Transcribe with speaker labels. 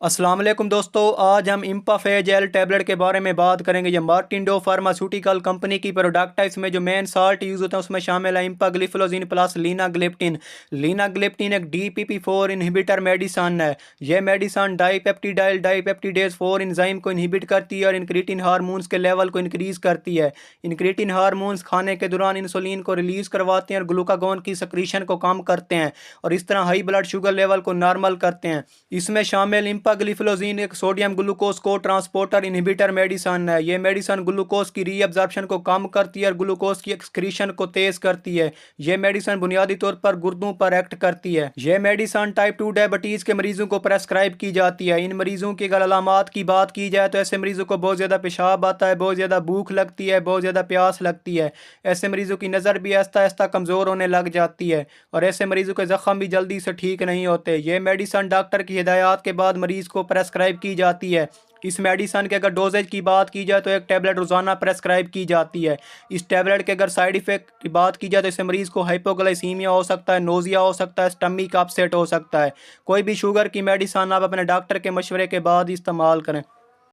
Speaker 1: अस्सलाम वालेकुम दोस्तों, आज हम इम्पाफे जेल टैबलेट के बारे में बात करेंगे। ये मार्टिन फार्मास्यूटिकल कंपनी की प्रोडक्ट है। इसमें जो मेन साल्ट यूज़ होता है उसमें शामिल है इम्पाग्लिफलोजिन प्लस लीनाग्लिप्टिन। लीनाग्लिप्टिन एक DPP-4 इनहिबिटर मेडिसन है। यह मेडिसन डाईपेप्टिडाइल डाईपेप्टिडेज 4 एंजाइम को इनहिबिट करती है और इंक्रीटिन हार्मोन्स के लेवल को इंक्रीज करती है। इंक्रीटिन हार्मोन्स खाने के दौरान इंसुलिन को रिलीज करवाते हैं और ग्लूकागॉन की सक्रीशन को कम करते हैं और इस तरह हाई ब्लड शुगर लेवल को नॉर्मल करते हैं। इसमें शामिल इम्पाग्लिफलोजिन एक सोडियम ग्लूकोज को ट्रांसपोर्टर इनहिबिटर मेडिसन है। ये मेडिसन ग्लूकोज की रीअब्जॉर्प्शन को कम करती है और ग्लूकोज की एक्सक्रीशन को तेज करती है। ये मेडिसन बुनियादी तौर पर गुर्दों पर एक्ट करती है। ये मेडिसन टाइप 2 डायबिटीज के मरीजों को प्रेस्क्राइब की जाती है। इन मरीजों की अगर अलामात की बात की जाए तो ऐसे मरीजों को बहुत ज़्यादा पेशाब आता है, बहुत ज़्यादा भूख लगती है, बहुत ज़्यादा प्यास लगती है। ऐसे मरीजों की नज़र भी आहिस्ता आहिस्ता कमज़ोर होने लग जाती है और ऐसे मरीजों के ज़ख्म भी जल्दी से ठीक नहीं होते। ये मेडिसन डॉक्टर की हिदायत के बाद मरीज को प्रेस्क्राइब की जाती है। इस मेडिसन के अगर डोजेज की बात की जाए तो एक टैबलेट रोज़ाना प्रेस्क्राइब की जाती है। इस टैबलेट के अगर साइड इफ़ेक्ट की बात की जाए तो इससे मरीज़ को हाइपोग्लाइसीमिया हो सकता है, नोज़िया हो सकता है, स्टमक अपसेट हो सकता है। कोई भी शुगर की मेडिसन आप अपने डॉक्टर के मशवरे के बाद इस्तेमाल करें।